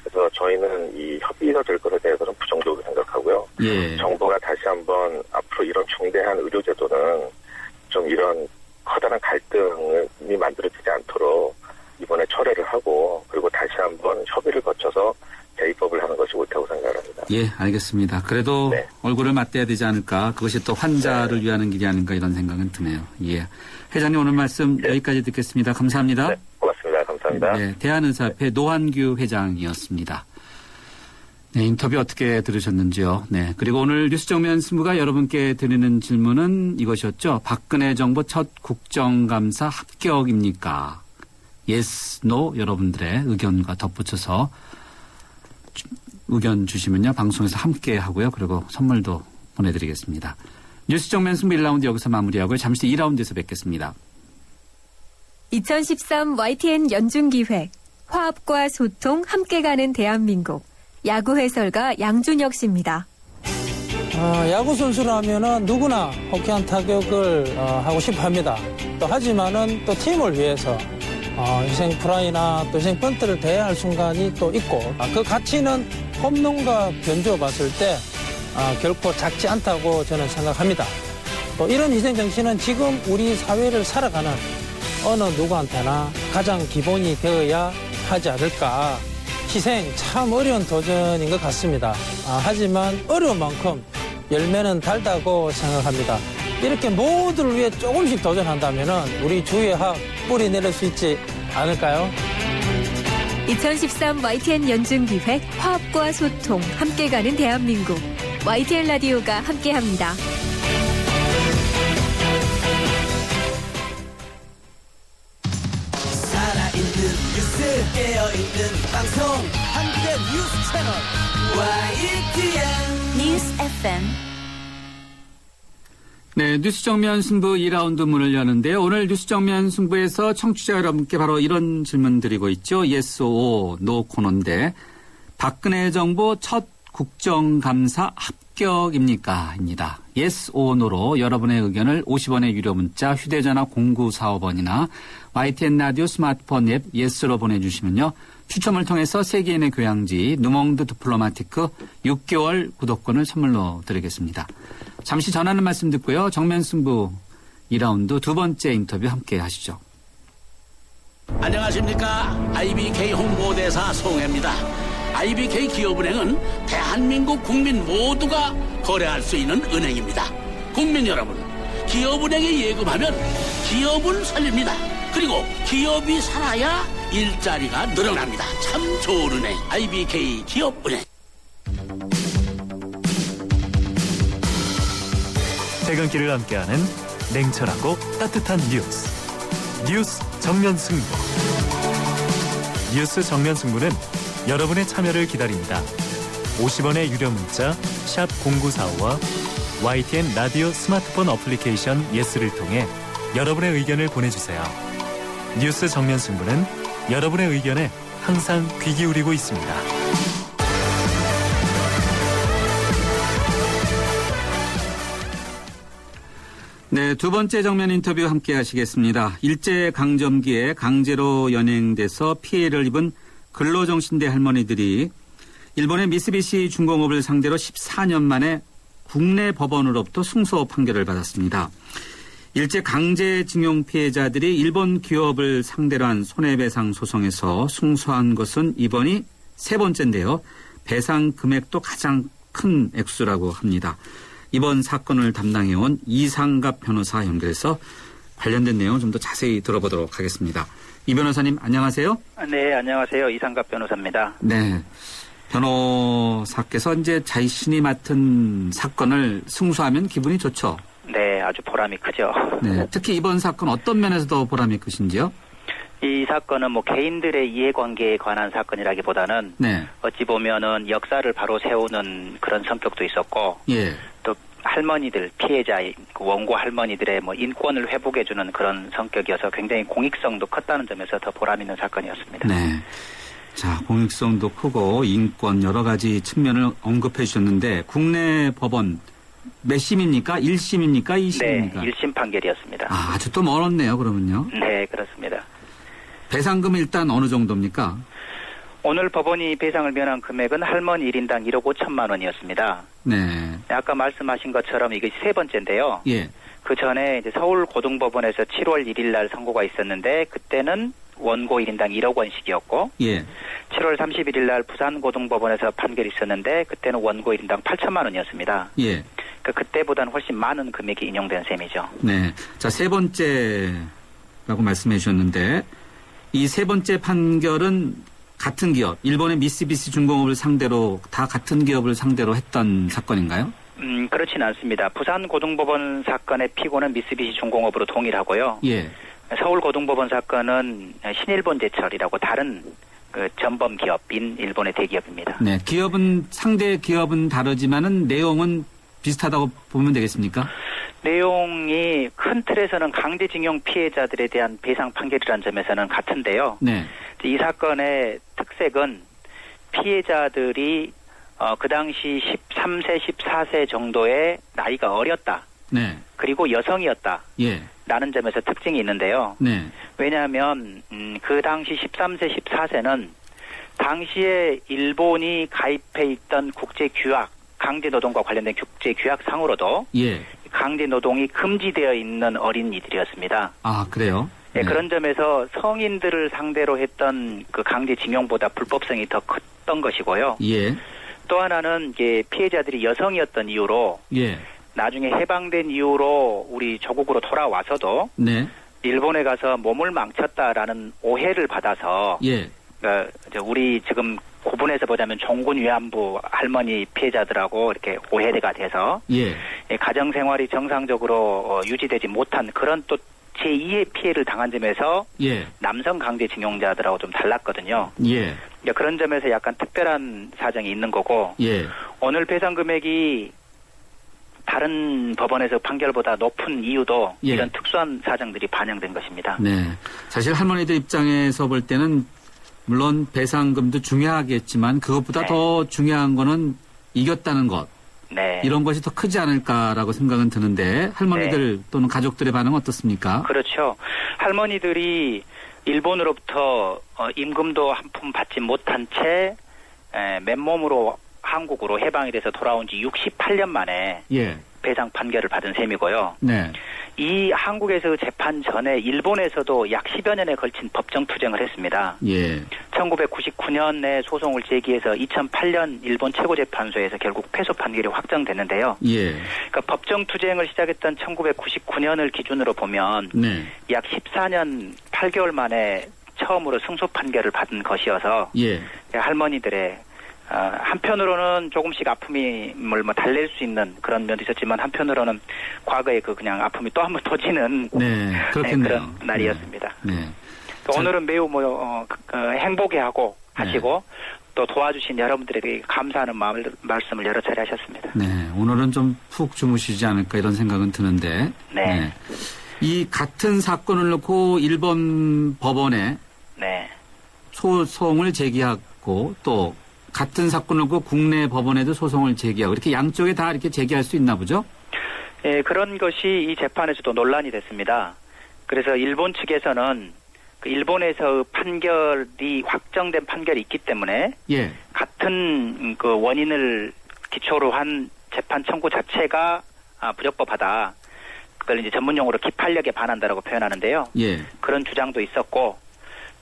그래서 저희는 이 협의가 될 것에 대해서는 부정적으로 생각하고요. 정부가 다시 한번 앞으로 이런 중대한 의료제도는 좀 이런 커다란 갈등이 만들어지지 않도록 이번에 철회를 하고 그리고 다시 한번 협의를 거쳐서 재입법을 하는 것이 옳다고 생각합니다. 알겠습니다. 그래도 얼굴을 맞대야 되지 않을까. 그것이 또 환자를 위하는 길이 아닌가 이런 생각은 드네요. 회장님 오늘 말씀 여기까지 듣겠습니다. 감사합니다. 고맙습니다. 감사합니다. 대한의사협회 노한규 회장이었습니다. 인터뷰 어떻게 들으셨는지요? 그리고 오늘 뉴스정면 승부가 여러분께 드리는 질문은 이것이었죠. 박근혜 정부 첫 국정감사 합격입니까? Yes, No 여러분들의 의견과 덧붙여서 의견 주시면요. 방송에서 함께 하고요. 그리고 선물도 보내드리겠습니다. 뉴스 정면 승부 1라운드 여기서 마무리하고요. 잠시 후 2라운드에서 뵙겠습니다. 2013 YTN 연중기획 화합과 소통 함께 가는 대한민국 야구 해설가 양준혁 씨입니다. 야구 선수라면은 누구나 호쾌한 타격을 하고 싶어 합니다. 또 하지만은 또 팀을 위해서 희생 플라이나 또 희생 번트를 대해야 할 순간이 또 있고 그 가치는 홈런과 변주어 봤을 때 결코 작지 않다고 저는 생각합니다. 또 이런 희생 정신은 지금 우리 사회를 살아가는 어느 누구한테나 가장 기본이 되어야 하지 않을까. 희생 참 어려운 도전인 것 같습니다. 하지만 어려운 만큼 열매는 달다고 생각합니다. 이렇게 모두를 위해 조금씩 도전한다면 우리 주위에 화합 뿌리 내릴 수 있지 않을까요? 2013 YTN 연중기획 화합과 소통 함께 가는 대한민국 YTN 라디오가 함께합니다. 살아있는 뉴스 깨어있는 방송 한국의 뉴스 채널 YTN 뉴스 FM. 네, 뉴스 정면 승부 2라운드 문을 여는데요. 오늘 뉴스 정면 승부에서 청취자 여러분께 바로 이런 질문 드리고 있죠. Yes or No 코너인데 박근혜 정부 첫 국정감사 합격입니까? 입니다. Yes or No로 여러분의 의견을 50원의 유료 문자 휴대전화 0945번이나 YTN 라디오 스마트폰 앱 Yes로 보내주시면요. 추첨을 통해서 세계인의 교양지 누몽드 디플로마티크 6개월 구독권을 선물로 드리겠습니다. 잠시 전하는 말씀 듣고요. 정면 승부 2라운드 두 번째 인터뷰 함께 하시죠. 안녕하십니까. IBK 홍보대사 송혜입니다. IBK 기업은행은 대한민국 국민 모두가 거래할 수 있는 은행입니다. 국민 여러분, 기업은행에 예금하면 기업을 살립니다. 그리고 기업이 살아야 일자리가 늘어납니다. 참 좋은 은행, IBK 기업은행. 퇴근길을 함께하는 냉철하고 따뜻한 뉴스 정면 승부. 뉴스 정면 승부는 여러분의 참여를 기다립니다. 50원의 유료 문자 샵 0945와 YTN 라디오 스마트폰 어플리케이션 예스를 통해 여러분의 의견을 보내주세요. 뉴스 정면 승부는 여러분의 의견에 항상 귀 기울이고 있습니다. 네, 두 번째 정면 인터뷰 함께 하시겠습니다. 일제강점기에 강제로 연행돼서 피해를 입은 근로정신대 할머니들이 일본의 미쓰비시 중공업을 상대로 14년 만에 국내 법원으로부터 승소 판결을 받았습니다. 일제강제징용 피해자들이 일본 기업을 상대로 한 손해배상 소송에서 승소한 것은 이번이 세 번째인데요. 배상 금액도 가장 큰 액수라고 합니다. 이번 사건을 담당해온 이상갑 변호사 연결해서 관련된 내용 좀 더 자세히 들어보도록 하겠습니다. 이 변호사님 안녕하세요. 네, 안녕하세요. 이상갑 변호사입니다. 네, 변호사께서 이제 자신이 맡은 사건을 승소하면 기분이 좋죠. 네, 아주 보람이 크죠. 네, 특히 이번 사건 어떤 면에서 더 보람이 크신지요? 이 사건은 뭐 개인들의 이해관계에 관한 사건이라기보다는 네. 어찌 보면은 역사를 바로 세우는 그런 성격도 있었고, 예. 또 할머니들 피해자 원고 할머니들의 뭐 인권을 회복해주는 그런 성격이어서 굉장히 공익성도 컸다는 점에서 더 보람 있는 사건이었습니다. 네. 자, 공익성도 크고 인권 여러 가지 측면을 언급해 주셨는데 국내 법원 몇 심입니까? 1심입니까? 2심입니까? 네, 1심 판결이었습니다. 아주 또 멀었네요, 그러면요. 네, 그렇습니다. 배상금 일단 어느 정도입니까? 오늘 법원이 배상을 면한 금액은 할머니 1인당 1억 5천만 원이었습니다. 네. 아까 말씀하신 것처럼 이게 세 번째인데요. 예. 그 전에 이제 서울고등법원에서 7월 1일 날 선고가 있었는데 그때는 원고 1인당 1억 원씩이었고, 예. 7월 31일 날 부산고등법원에서 판결이 있었는데 그때는 원고 1인당 8천만 원이었습니다. 예. 그때보다는 훨씬 많은 금액이 인용된 셈이죠. 네. 자, 세 번째라고 말씀해 주셨는데 이 세 번째 판결은 같은 기업, 일본의 미쓰비시 중공업을 상대로 다 같은 기업을 상대로 했던 사건인가요? 그렇지는 않습니다. 부산고등법원 사건의 피고는 미쓰비시 중공업으로 동일하고요. 예. 서울고등법원 사건은 신일본제철이라고 다른 그 전범 기업인 일본의 대기업입니다. 네, 기업은 상대 기업은 다르지만은 내용은 비슷하다고 보면 되겠습니까? 내용이 큰 틀에서는 강제징용 피해자들에 대한 배상 판결이라는 점에서는 같은데요. 네. 이 사건의 특색은 피해자들이 그 당시 13세, 14세 정도의 나이가 어렸다. 네. 그리고 여성이었다. 예. 라는 점에서 특징이 있는데요. 네. 왜냐하면 그 당시 13세, 14세는 당시에 일본이 가입해 있던 국제규약, 강제노동과 관련된 국제규약상으로도 예. 강제노동이 금지되어 있는 어린이들이었습니다. 아, 그래요? 네. 그런 점에서 성인들을 상대로 했던 그 강제징용보다 불법성이 더 컸던 것이고요. 예. 또 하나는 이제 피해자들이 여성이었던 이유로 예. 나중에 해방된 이후로 우리 조국으로 돌아와서도 네. 일본에 가서 몸을 망쳤다라는 오해를 받아서 예. 우리 지금 고분에서 보자면 종군 위안부 할머니 피해자들하고 이렇게 오해가 돼서 예. 가정 생활이 정상적으로 유지되지 못한 그런 또 제2의 피해를 당한 점에서 예. 남성 강제징용자들하고 좀 달랐거든요. 예. 그런 점에서 약간 특별한 사정이 있는 거고 예. 오늘 배상 금액이 다른 법원에서 판결보다 높은 이유도 예. 이런 특수한 사정들이 반영된 것입니다. 네. 사실 할머니들 입장에서 볼 때는 물론 배상금도 중요하겠지만 그것보다 네. 더 중요한 거는 이겼다는 것. 네. 이런 것이 더 크지 않을까라고 생각은 드는데 할머니들 또는 가족들의 반응은 어떻습니까? 그렇죠. 할머니들이 일본으로부터 임금도 한 푼 받지 못한 채 맨몸으로 한국으로 해방이 돼서 돌아온 지 68년 만에 예. 배상 판결을 받은 셈이고요. 네. 이 한국에서 재판 전에 일본에서도 약 10여 년에 걸친 법정 투쟁을 했습니다. 예. 1999년에 소송을 제기해서 2008년 일본 최고재판소에서 결국 패소 판결이 확정됐는데요. 예. 그러니까 법정 투쟁을 시작했던 1999년을 기준으로 보면 네. 약 14년 8개월 만에 처음으로 승소 판결을 받은 것이어서 예. 할머니들의 한편으로는 조금씩 아픔을 달랠 수 있는 그런 면도 있었지만 한편으로는 과거에 그냥 아픔이 또 한 번 터지는 네, 그렇겠네요. 그런 날이었습니다. 네. 오늘은 매우 행복해하고 하시고 또 도와주신 여러분들에게 감사하는 말씀을 여러 차례 하셨습니다. 네, 오늘은 좀 푹 주무시지 않을까 이런 생각은 드는데. 네. 이 같은 사건을 놓고 일본 법원에 네. 소송을 제기하고 또 같은 사건을 놓고 국내 법원에도 소송을 제기하고 이렇게 양쪽에 다 이렇게 제기할 수 있나 보죠? 예, 그런 것이 이 재판에서도 논란이 됐습니다. 그래서 일본 측에서는 그 일본에서 판결이 확정된 판결이 있기 때문에 예. 같은 그 원인을 기초로 한 재판 청구 자체가 부적법하다. 그걸 이제 전문용어로 기판력에 반한다라고 표현하는데요. 예. 그런 주장도 있었고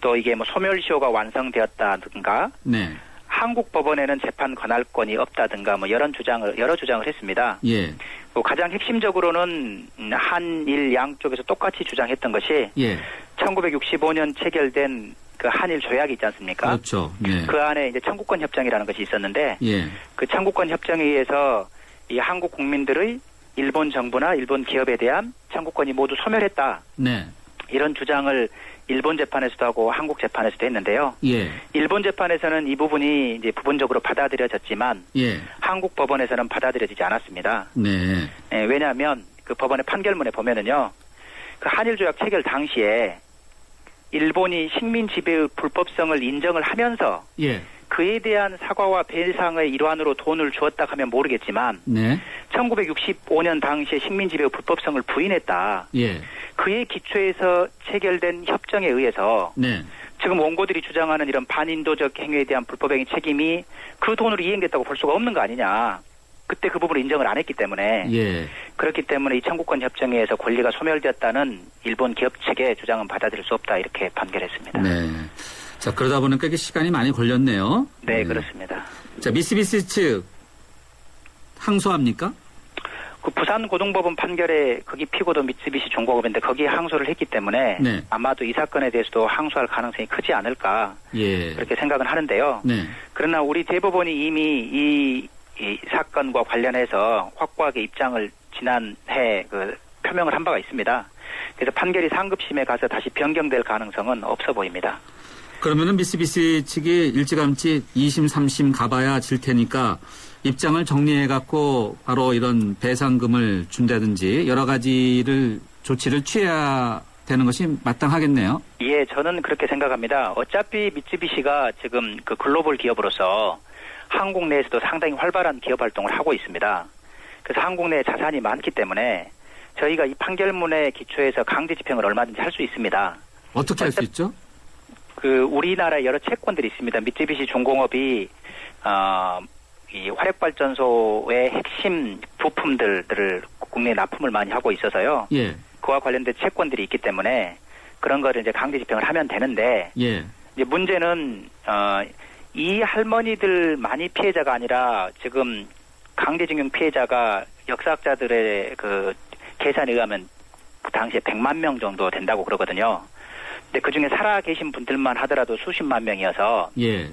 또 이게 소멸시효가 완성되었다든가 네. 한국 법원에는 재판 권할권이 없다든가 여러 주장을 했습니다. 예. 가장 핵심적으로는 한일 양쪽에서 똑같이 주장했던 것이 예. 1965년 체결된 그 한일 조약이 있지 않습니까? 그렇죠. 네. 그 안에 이제 청구권 협정이라는 것이 있었는데 예. 그 청구권 협정에 의해서 이 한국 국민들의 일본 정부나 일본 기업에 대한 청구권이 모두 소멸했다. 네. 이런 주장을 일본 재판에서도 하고 한국 재판에서도 했는데요. 예. 일본 재판에서는 이 부분이 이제 부분적으로 받아들여졌지만 예. 한국 법원에서는 받아들여지지 않았습니다. 네. 예, 왜냐하면 그 법원의 판결문에 보면은요. 그 한일 조약 체결 당시에 일본이 식민 지배의 불법성을 인정을 하면서 예. 그에 대한 사과와 배상의 일환으로 돈을 주었다 하면 모르겠지만 네. 1965년 당시에 식민 지배의 불법성을 부인했다. 예. 그에 기초해서 체결된 협정에 의해서 네. 지금 원고들이 주장하는 이런 반인도적 행위에 대한 불법행위 책임이 그 돈으로 이행됐다고 볼 수가 없는 거 아니냐. 그때 그 부분을 인정을 안 했기 때문에 예. 그렇기 때문에 이 청구권 협정에 의해서 권리가 소멸되었다는 일본 기업 측의 주장은 받아들일 수 없다 이렇게 판결했습니다. 네. 자, 그러다 보니까 이게 시간이 많이 걸렸네요. 네, 그렇습니다. 자, 미쓰비시 측 항소합니까? 그 부산 고등법원 판결에 거기 피고도 미쓰비시 중공업인데 거기에 항소를 했기 때문에 네. 아마도 이 사건에 대해서도 항소할 가능성이 크지 않을까 예. 그렇게 생각은 하는데요. 네. 그러나 우리 대법원이 이미 이 사건과 관련해서 확고하게 입장을 지난해 표명을 한 바가 있습니다. 그래서 판결이 상급심에 가서 다시 변경될 가능성은 없어 보입니다. 그러면은 미쓰비시 측이 일찌감치 2심, 3심 가봐야 질 테니까 입장을 정리해갖고 바로 이런 배상금을 준다든지 여러 가지를 조치를 취해야 되는 것이 마땅하겠네요. 예, 저는 그렇게 생각합니다. 어차피 미쓰비시가 지금 그 글로벌 기업으로서 한국 내에서도 상당히 활발한 기업 활동을 하고 있습니다. 그래서 한국 내에 자산이 많기 때문에 저희가 이 판결문에 기초해서 강제 집행을 얼마든지 할 수 있습니다. 어떻게 할 수 있죠? 그 우리나라에 여러 채권들이 있습니다. 미쓰비시 중공업이 이 화력발전소의 핵심 부품들을 국내에 납품을 많이 하고 있어서요. 예. 그와 관련된 채권들이 있기 때문에 그런 거를 이제 강제 집행을 하면 되는데 예. 이제 문제는 이 할머니들만이 피해자가 아니라 지금 강제징용 피해자가 역사학자들의 그 계산에 의하면 그 당시에 100만 명 정도 된다고 그러거든요. 근데 그 중에 살아계신 분들만 하더라도 수십만 명이어서 예.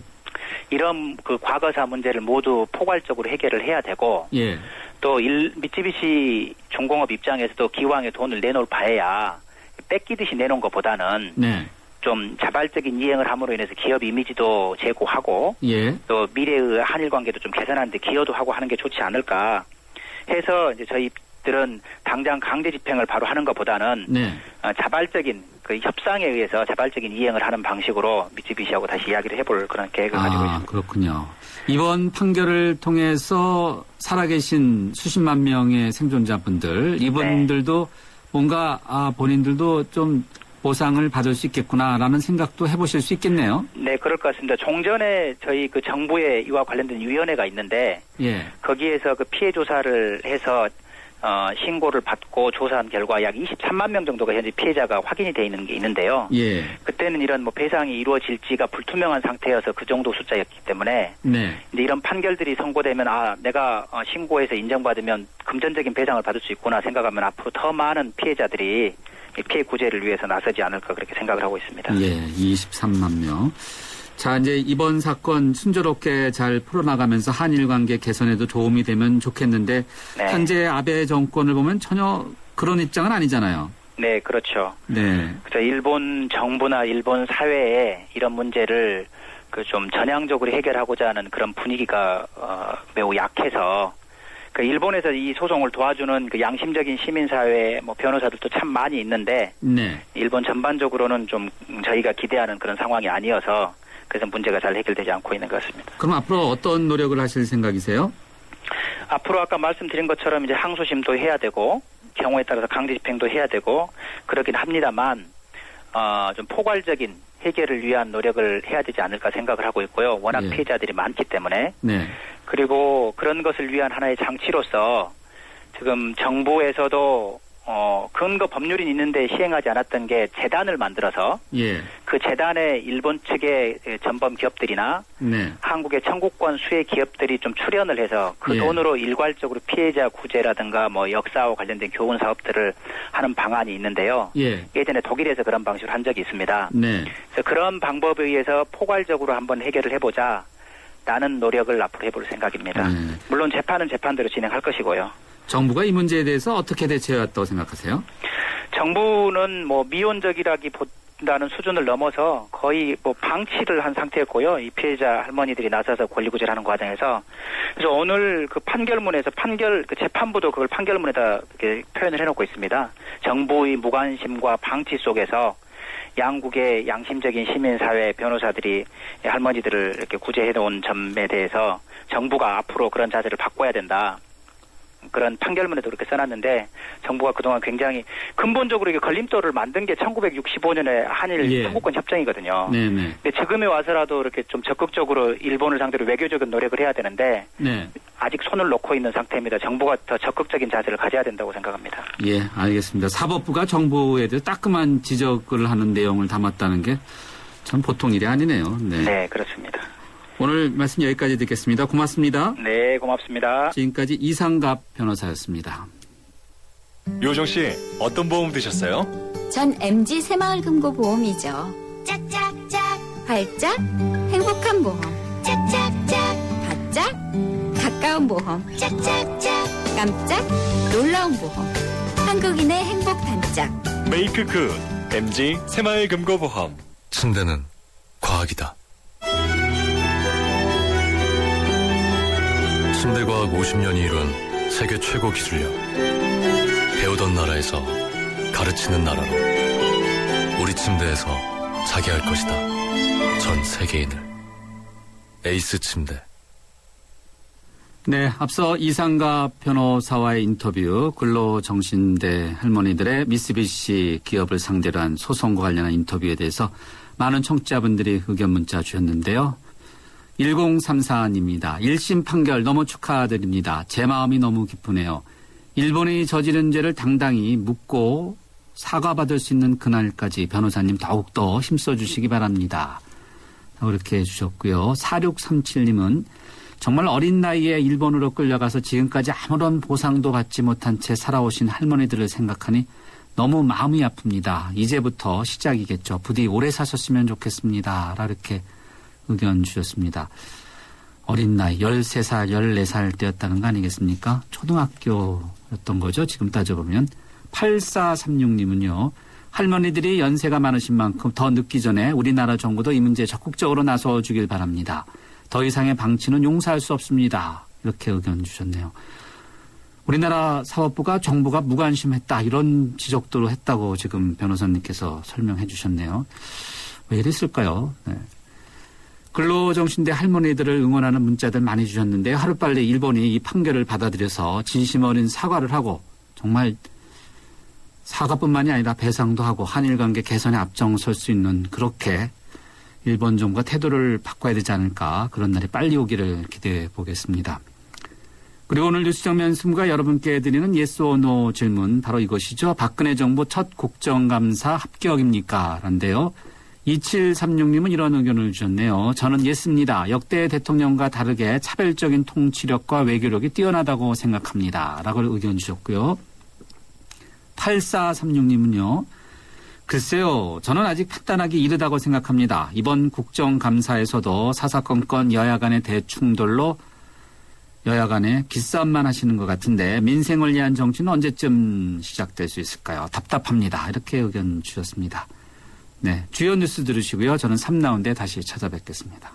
이런 그 과거사 문제를 모두 포괄적으로 해결을 해야 되고 예. 또 미쓰비시 중공업 입장에서도 기왕에 돈을 내놓을 바에야 뺏기듯이 내놓은 것보다는 네. 좀 자발적인 이행을 함으로 인해서 기업 이미지도 제고하고 예. 또 미래의 한일 관계도 좀 개선하는 데 기여도 하고 하는 게 좋지 않을까 해서 이제 저희들은 당장 강제 집행을 바로 하는 것보다는 네. 자발적인 그 협상에 의해서 자발적인 이행을 하는 방식으로 미쓰비시하고 다시 이야기를 해볼 그런 계획을 가지고 있습니다. 그렇군요. 이번 판결을 통해서 살아계신 수십만 명의 생존자분들 이분들도 뭔가 본인들도 좀 보상을 받을 수 있겠구나라는 생각도 해보실 수 있겠네요. 네, 그럴 것 같습니다. 종전에 저희 그 정부의 이와 관련된 위원회가 있는데 예. 거기에서 그 피해 조사를 해서 신고를 받고 조사한 결과 약 23만 명 정도가 현재 피해자가 확인이 돼 있는 게 있는데요. 예. 그때는 이런 뭐 배상이 이루어질지가 불투명한 상태여서 그 정도 숫자였기 때문에 네. 이제 이런 판결들이 선고되면 내가 신고해서 인정받으면 금전적인 배상을 받을 수 있구나 생각하면 앞으로 더 많은 피해자들이 피해 구제를 위해서 나서지 않을까 그렇게 생각을 하고 있습니다. 예, 23만 명. 자, 이제 이번 사건 순조롭게 잘 풀어나가면서 한일 관계 개선에도 도움이 되면 좋겠는데 네. 현재 아베 정권을 보면 전혀 그런 입장은 아니잖아요. 네, 그렇죠. 네. 그래서 일본 정부나 일본 사회에 이런 문제를 그 좀 전향적으로 해결하고자 하는 그런 분위기가 매우 약해서 그 일본에서 이 소송을 도와주는 그 양심적인 시민사회 뭐 변호사들도 참 많이 있는데 네. 일본 전반적으로는 좀 저희가 기대하는 그런 상황이 아니어서 그래서 문제가 잘 해결되지 않고 있는 것 같습니다. 그럼 앞으로 어떤 노력을 하실 생각이세요? 앞으로 아까 말씀드린 것처럼 이제 항소심도 해야 되고 경우에 따라서 강제 집행도 해야 되고 그러긴 합니다만 좀 포괄적인 해결을 위한 노력을 해야 되지 않을까 생각을 하고 있고요. 워낙 예. 피해자들이 많기 때문에. 네. 그리고 그런 것을 위한 하나의 장치로서 지금 정부에서도 근거 법률이 있는데 시행하지 않았던 게 재단을 만들어서 예. 그 재단에 일본 측의 전범 기업들이나 네. 한국의 청구권 수혜 기업들이 좀 출연을 해서 그 예. 돈으로 일괄적으로 피해자 구제라든가 뭐 역사와 관련된 교훈 사업들을 하는 방안이 있는데요. 예. 예전에 독일에서 그런 방식으로 한 적이 있습니다. 네. 그래서 그런 방법에 의해서 포괄적으로 한번 해결을 해보자. 라는 노력을 앞으로 해볼 생각입니다. 물론 재판은 재판대로 진행할 것이고요. 정부가 이 문제에 대해서 어떻게 대처해왔다고 생각하세요? 정부는 뭐 미온적이라기보다는 수준을 넘어서 거의 뭐 방치를 한 상태였고요. 이 피해자 할머니들이 나서서 권리구제하는 과정에서 그래서 오늘 그 판결문에서 그 재판부도 그걸 판결문에다 이렇게 표현을 해놓고 있습니다. 정부의 무관심과 방치 속에서 양국의 양심적인 시민사회 변호사들이 할머니들을 이렇게 구제해놓은 점에 대해서 정부가 앞으로 그런 자세를 바꿔야 된다. 그런 판결문에도 그렇게 써놨는데 정부가 그동안 굉장히 근본적으로 이게 걸림돌을 만든 게 1965년에 한일 예. 청구권 협정이거든요. 네네. 근데 지금에 와서라도 이렇게 좀 적극적으로 일본을 상대로 외교적인 노력을 해야 되는데 네. 아직 손을 놓고 있는 상태입니다. 정부가 더 적극적인 자세를 가져야 된다고 생각합니다. 예, 알겠습니다. 사법부가 정부에 대해 따끔한 지적을 하는 내용을 담았다는 게 참 보통 일이 아니네요. 네. 네, 그렇습니다. 오늘 말씀 여기까지 듣겠습니다. 고맙습니다. 네, 고맙습니다. 지금까지 이상갑 변호사였습니다. 요정 씨, 어떤 보험 드셨어요? 전 MG 새마을금고보험이죠. 짝짝짝 활짝 행복한 보험. 짝짝짝 바짝 가까운 보험. 짝짝짝 깜짝 놀라운 보험. 한국인의 행복 단짝. 메이크 굿 MG 새마을금고보험. 침대는 과학 과학이다. 침대과학 50년이 이룬 세계 최고 기술력. 배우던 나라에서 가르치는 나라로 우리 침대에서 자기 할 것이다. 전 세계인을. 에이스 침대. 네, 앞서 이상가 변호사와의 인터뷰, 근로정신대 할머니들의 미쓰비시 기업을 상대로 한 소송과 관련한 인터뷰에 대해서 많은 청취자분들이 의견 문자 주셨는데요. 1034님입니다. 1심 판결 너무 축하드립니다. 제 마음이 너무 기쁘네요. 일본이 저지른 죄를 당당히 묻고 사과받을 수 있는 그날까지 변호사님 더욱더 힘써주시기 바랍니다. 그렇게 해주셨고요. 4637님은 정말 어린 나이에 일본으로 끌려가서 지금까지 아무런 보상도 받지 못한 채 살아오신 할머니들을 생각하니 너무 마음이 아픕니다. 이제부터 시작이겠죠. 부디 오래 사셨으면 좋겠습니다. 이렇게 의견 주셨습니다. 어린 나이 13살, 14살 때였다는 거 아니겠습니까? 초등학교였던 거죠. 지금 따져보면. 8436님은요. 할머니들이 연세가 많으신 만큼 더 늦기 전에 우리나라 정부도 이 문제에 적극적으로 나서주길 바랍니다. 더 이상의 방치는 용서할 수 없습니다. 이렇게 의견 주셨네요. 우리나라 사법부가 정부가 무관심했다. 이런 지적도 했다고 지금 변호사님께서 설명해 주셨네요. 왜 이랬을까요? 네. 근로정신대 할머니들을 응원하는 문자들 많이 주셨는데 하루빨리 일본이 이 판결을 받아들여서 진심 어린 사과를 하고 정말 사과뿐만이 아니라 배상도 하고 한일관계 개선에 앞장설 수 있는 그렇게 일본 정부가 태도를 바꿔야 되지 않을까 그런 날이 빨리 오기를 기대해 보겠습니다. 그리고 오늘 뉴스 정면 승부가 여러분께 드리는 yes or no 질문 바로 이것이죠. 박근혜 정부 첫 국정감사 합격입니까? 라는데요. 2736님은 이런 의견을 주셨네요. 저는 예스입니다. 역대 대통령과 다르게 차별적인 통치력과 외교력이 뛰어나다고 생각합니다. 라고 의견 주셨고요. 8436님은요. 글쎄요. 저는 아직 판단하기 이르다고 생각합니다. 이번 국정감사에서도 사사건건 여야 간의 대충돌로 여야 간에 기싸움만 하시는 것 같은데 민생을 위한 정치는 언제쯤 시작될 수 있을까요? 답답합니다. 이렇게 의견 주셨습니다. 네, 주요 뉴스 들으시고요. 저는 3라운드에 다시 찾아뵙겠습니다.